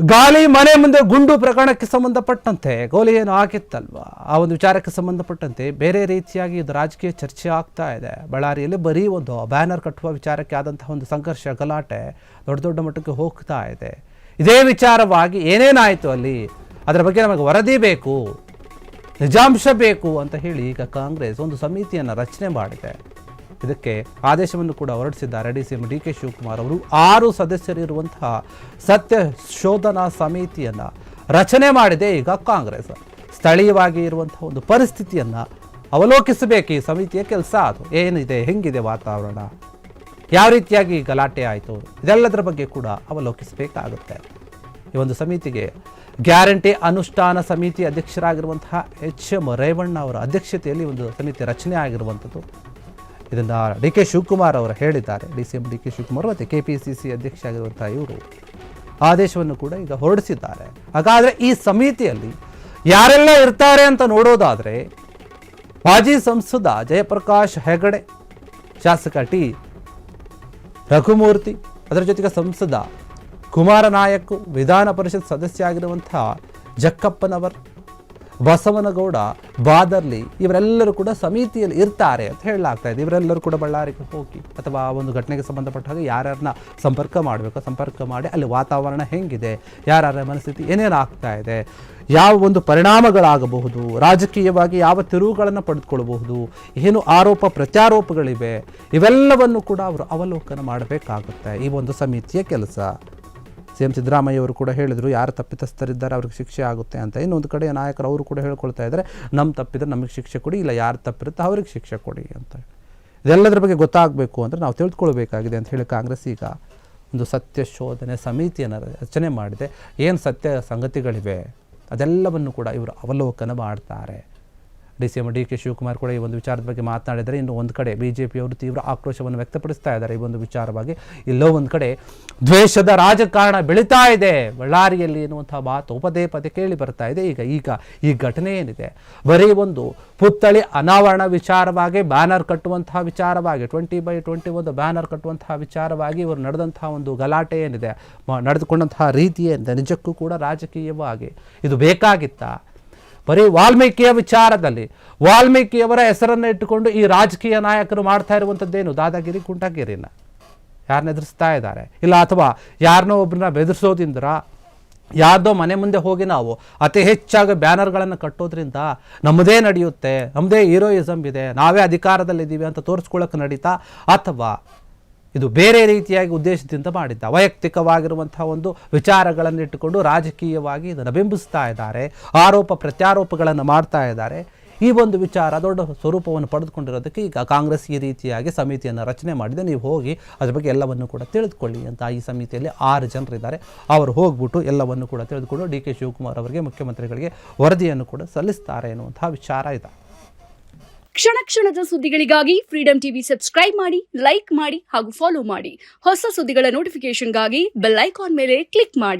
ಗಾಲಿ ಮನೆ ಮುಂದೆ ಗುಂಡು ಪ್ರಕರಣಕ್ಕೆ ಸಂಬಂಧಪಟ್ಟಂತೆ ಗೋಲಿ ಏನು ಆಗಿತ್ತಲ್ವಾ ಆ ಒಂದು ವಿಚಾರಕ್ಕೆ ಸಂಬಂಧಪಟ್ಟಂತೆ ಬೇರೆ ರೀತಿಯಾಗಿ ಇದು ರಾಜಕೀಯ ಚರ್ಚೆ ಆಗ್ತಾ ಇದೆ. ಬಳ್ಳಾರಿಯಲ್ಲಿ ಬರೀ ಒಂದು ಬ್ಯಾನರ್ ಕಟ್ಟುವ ವಿಚಾರಕ್ಕೆ ಆದಂತಹ ಒಂದು ಸಂಘರ್ಷ ಗಲಾಟೆ ದೊಡ್ಡ ಮಟ್ಟಕ್ಕೆ ಹೋಗ್ತಾ ಇದೆ. ಇದೇ ವಿಚಾರವಾಗಿ ಏನೇನಾಯಿತು ಅಲ್ಲಿ ಅದರ ಬಗ್ಗೆ ನಮಗೆ ವರದಿ ಬೇಕು, ನಿಜಾಂಶ ಬೇಕು ಅಂತ ಹೇಳಿ ಈಗ ಕಾಂಗ್ರೆಸ್ ಒಂದು ಸಮಿತಿಯನ್ನು ರಚನೆ ಮಾಡಿದೆ. ಇದಕ್ಕೆ ಆದೇಶವನ್ನು ಕೂಡ ಹೊರಡಿಸಿದ್ದಾರೆ ಡಿಸಿಎಂ ಡಿಕೆ ಶಿವಕುಮಾರ್ ಅವರು. 6 ಸದಸ್ಯರಿರುವಂತಹ ಸತ್ಯ ಶೋಧನಾ ಸಮಿತಿಯನ್ನು ರಚನೆ ಮಾಡಿದೆ ಈಗ ಕಾಂಗ್ರೆಸ್. ಸ್ಥಳೀಯವಾಗಿ ಇರುವಂತಹ ಒಂದು ಪರಿಸ್ಥಿತಿಯನ್ನು ಅವಲೋಕಿಸಬೇಕು ಈ ಸಮಿತಿಯ ಕೆಲಸ. ಅದು ಏನಿದೆ, ಹೆಂಗಿದೆ ವಾತಾವರಣ, ಯಾವ ರೀತಿಯಾಗಿ ಗಲಾಟೆ ಆಯಿತು, ಇದೆಲ್ಲದರ ಬಗ್ಗೆ ಕೂಡ ಅವಲೋಕಿಸಬೇಕಾಗುತ್ತೆ. ಈ ಒಂದು ಸಮಿತಿಗೆ ಗ್ಯಾರಂಟಿ ಅನುಷ್ಠಾನ ಸಮಿತಿ ಅಧ್ಯಕ್ಷರಾಗಿರುವಂತಹ ಎಚ್.ಎಂ. ರೇವಣ್ಣ ಅವರ ಅಧ್ಯಕ್ಷತೆಯಲ್ಲಿ ಒಂದು ಸಮಿತಿ ರಚನೆ ಆಗಿರುವಂಥದ್ದು. ಇದನ್ನು ಡಿ ಕೆ ಶಿವಕುಮಾರ್ ಅವರು ಹೇಳಿದ್ದಾರೆ. ಡಿಸಿಎಂ ಡಿ ಕೆ ಶಿವಕುಮಾರ್ ಮತ್ತು KPCC ಅಧ್ಯಕ್ಷ ಆಗಿರುವಂಥ ಇವರು ಆದೇಶವನ್ನು ಕೂಡ ಈಗ ಹೊರಡಿಸಿದ್ದಾರೆ. ಹಾಗಾದರೆ ಈ ಸಮಿತಿಯಲ್ಲಿ ಯಾರೆಲ್ಲ ಇರ್ತಾರೆ ಅಂತ ನೋಡೋದಾದರೆ ಮಾಜಿ ಸಂಸದ ಜಯಪ್ರಕಾಶ್ ಹೆಗಡೆ, ಶಾಸಕ ಟಿ ರಘುಮೂರ್ತಿ, ಅದರ ಜೊತೆಗೆ ಸಂಸದ ಕುಮಾರ ನಾಯಕ್, ವಿಧಾನ ಪರಿಷತ್ ಸದಸ್ಯ ಆಗಿರುವಂಥ ಜಕ್ಕಪ್ಪನವರ್, ಬಸವನಗೌಡ, ಬಾದರ್ಲಿ, ಇವರೆಲ್ಲರೂ ಕೂಡ ಸಮಿತಿಯಲ್ಲಿ ಇರ್ತಾರೆ ಅಂತ ಹೇಳಲಾಗ್ತಾ ಇದೆ. ಇವರೆಲ್ಲರೂ ಕೂಡ ಬಳ್ಳಾರಿಗೆ ಹೋಗಿ ಅಥವಾ ಒಂದು ಘಟನೆಗೆ ಸಂಬಂಧಪಟ್ಟ ಹಾಗೆ ಯಾರ್ಯಾರನ್ನ ಸಂಪರ್ಕ ಮಾಡಬೇಕು, ಸಂಪರ್ಕ ಮಾಡಿ ಅಲ್ಲಿ ವಾತಾವರಣ ಹೆಂಗಿದೆ, ಯಾರ್ಯಾರ ಮನಸ್ಥಿತಿ ಏನೇನು ಆಗ್ತಾ ಇದೆ, ಯಾವ ಒಂದು ಪರಿಣಾಮಗಳಾಗಬಹುದು, ರಾಜಕೀಯವಾಗಿ ಯಾವ ತಿರುವುಗಳನ್ನು ಪಡೆದುಕೊಳ್ಳಬಹುದು, ಏನು ಆರೋಪ ಪ್ರತ್ಯಾರೋಪಗಳಿವೆ, ಇವೆಲ್ಲವನ್ನು ಕೂಡ ಅವರು ಅವಲೋಕನ ಮಾಡಬೇಕಾಗುತ್ತೆ. ಈ ಒಂದು ಸಮಿತಿಯ ಕೆಲಸ. CM ಸಿದ್ದರಾಮಯ್ಯ ಅವರು ಕೂಡ ಹೇಳಿದರು, ಯಾರು ತಪ್ಪಿತಸ್ಥರಿದ್ದಾರೆ ಅವ್ರಿಗೆ ಶಿಕ್ಷೆ ಆಗುತ್ತೆ ಅಂತ. ಇನ್ನೊಂದು ಕಡೆ ನಾಯಕರು ಅವರು ಕೂಡ ಹೇಳ್ಕೊಳ್ತಾ ಇದ್ದಾರೆ, ನಮ್ಮ ತಪ್ಪಿದ್ರೆ ನಮಗೆ ಶಿಕ್ಷೆ ಕೊಡಿ, ಇಲ್ಲ ಯಾರು ತಪ್ಪಿರುತ್ತೆ ಅವ್ರಿಗೆ ಶಿಕ್ಷೆ ಕೊಡಿ ಅಂತ. ಇದೆಲ್ಲದರ ಬಗ್ಗೆ ಗೊತ್ತಾಗಬೇಕು ಅಂದರೆ ನಾವು ತಿಳ್ಕೊಳ್ಬೇಕಾಗಿದೆ ಅಂತ ಹೇಳಿ ಕಾಂಗ್ರೆಸ್ ಈಗ ಒಂದು ಸತ್ಯ ಶೋಧನೆ ಸಮಿತಿಯನ್ನು ರಚನೆ ಮಾಡಿದೆ. ಏನು ಸತ್ಯ ಸಂಗತಿಗಳಿವೆ ಅದೆಲ್ಲವನ್ನು ಕೂಡ ಇವರು ಅವಲೋಕನ ಮಾಡ್ತಾರೆ. ಡಿಸಿಎಂ ಡಿ ಕೆ ಶಿವಕುಮಾರ್ ಕೂಡ ಈ ಒಂದು ವಿಚಾರದ ಬಗ್ಗೆ ಮಾತನಾಡಿದರೆ, ಇನ್ನು ಒಂದು ಕಡೆ ಬಿಜೆಪಿಯವರು ತೀವ್ರ ಆಕ್ರೋಶವನ್ನು ವ್ಯಕ್ತಪಡಿಸ್ತಾ ಇದ್ದಾರೆ ಈ ಒಂದು ವಿಚಾರವಾಗಿ. ಇಲ್ಲೋ ಒಂದು ಕಡೆ ದ್ವೇಷದ ರಾಜಕಾರಣ ಬೆಳೀತಾ ಇದೆ ಬಳ್ಳಾರಿಯಲ್ಲಿ ಎನ್ನುವಂಥ ಮಾತು ಪದೇ ಕೇಳಿ ಬರ್ತಾ ಇದೆ. ಈಗ ಈ ಘಟನೆ ಏನಿದೆ ಬರೀ ಒಂದು ಪುತ್ಥಳಿ ಅನಾವರಣ ವಿಚಾರವಾಗಿ, ಬ್ಯಾನರ್ ಕಟ್ಟುವಂತಹ ವಿಚಾರವಾಗಿ, 20x21 ಬ್ಯಾನರ್ ಕಟ್ಟುವಂತಹ ವಿಚಾರವಾಗಿ ಇವರು ನಡೆದಂತಹ ಒಂದು ಗಲಾಟೆ ಏನಿದೆ, ನಡೆದುಕೊಂಡಂತಹ ರೀತಿ ಏನಿದೆ, ನಿಜಕ್ಕೂ ಕೂಡ ರಾಜಕೀಯವಾಗಿ ಇದು ಬೇಕಾಗಿತ್ತಾ? ಬರೀ ವಾಲ್ಮೀಕಿಯ ವಿಚಾರದಲ್ಲಿ ವಾಲ್ಮೀಕಿಯವರ ಹೆಸರನ್ನು ಇಟ್ಟುಕೊಂಡು ಈ ರಾಜಕೀಯ ನಾಯಕರು ಮಾಡ್ತಾ ಇರುವಂಥದ್ದೇನು ದಾದಾಗಿರಿ, ಗುಂಡಾಗಿರಿನ ಯಾರನ್ನ ಎದುರಿಸ್ತಾ ಇದ್ದಾರೆ, ಇಲ್ಲ ಅಥವಾ ಯಾರನ್ನೋ ಒಬ್ಬರನ್ನ ಬೆದರಿಸೋದ್ರಿಂದ, ಯಾರ್ದೋ ಮನೆ ಮುಂದೆ ಹೋಗಿ ನಾವು ಅತಿ ಹೆಚ್ಚಾಗಿ ಬ್ಯಾನರ್ಗಳನ್ನು ಕಟ್ಟೋದ್ರಿಂದ ನಮ್ಮದೇ ನಡೆಯುತ್ತೆ, ನಮ್ಮದೇ ಹೀರೋಯಿಸಮ್ ಇದೆ, ನಾವೇ ಅಧಿಕಾರದಲ್ಲಿದ್ದೀವಿ ಅಂತ ತೋರಿಸ್ಕೊಳ್ಳೋಕೆ ನಡೀತಾ, ಅಥವಾ ಇದು ಬೇರೆ ರೀತಿಯಾಗಿ ಉದ್ದೇಶದಿಂದ ಮಾಡಿದ್ದ ವೈಯಕ್ತಿಕವಾಗಿರುವಂತಹ ಒಂದು ವಿಚಾರಗಳನ್ನು ಇಟ್ಟುಕೊಂಡು ರಾಜಕೀಯವಾಗಿ ಇದನ್ನು ಬಿಂಬಿಸ್ತಾ ಇದ್ದಾರೆ, ಆರೋಪ ಪ್ರತ್ಯಾರೋಪಗಳನ್ನು ಮಾಡ್ತಾ ಇದ್ದಾರೆ. ಈ ಒಂದು ವಿಚಾರ ದೊಡ್ಡ ಸ್ವರೂಪವನ್ನು ಪಡೆದುಕೊಂಡಿರೋದಕ್ಕೆ ಈಗ ಕಾಂಗ್ರೆಸ್ ಈ ರೀತಿಯಾಗಿ ಸಮಿತಿಯನ್ನು ರಚನೆ ಮಾಡಿದೆ. ನೀವು ಹೋಗಿ ಅದ್ರ ಬಗ್ಗೆ ಎಲ್ಲವನ್ನು ಕೂಡ ತಿಳಿದುಕೊಳ್ಳಿ ಅಂತ. ಈ ಸಮಿತಿಯಲ್ಲಿ 6 ಜನರಿದ್ದಾರೆ. ಅವರು ಹೋಗ್ಬಿಟ್ಟು ಎಲ್ಲವನ್ನು ಕೂಡ ತಿಳಿದುಕೊಂಡು ಡಿ ಕೆ ಶಿವಕುಮಾರ್ ಅವರಿಗೆ, ಮುಖ್ಯಮಂತ್ರಿಗಳಿಗೆ ವರದಿಯನ್ನು ಕೂಡ ಸಲ್ಲಿಸ್ತಾರೆ ಎನ್ನುವಂತಹ ವಿಚಾರ ಇದೆ. ಕ್ಷಣದ ಸುದ್ದಿಗಳಿಗಾಗಿ ಫ್ರೀಡಂ ಟಿವಿ ಸಬ್ಸ್ಕ್ರೈಬ್ ಮಾಡಿ, ಲೈಕ್ ಮಾಡಿ ಹಾಗೂ ಫಾಲೋ ಮಾಡಿ. ಹೊಸ ಸುದ್ದಿಗಳ ನೋಟಿಫಿಕೇಶನ್ಗಾಗಿ ಬೆಲ್ ಐಕಾನ್ ಮೇಲೆ ಕ್ಲಿಕ್ ಮಾಡಿ.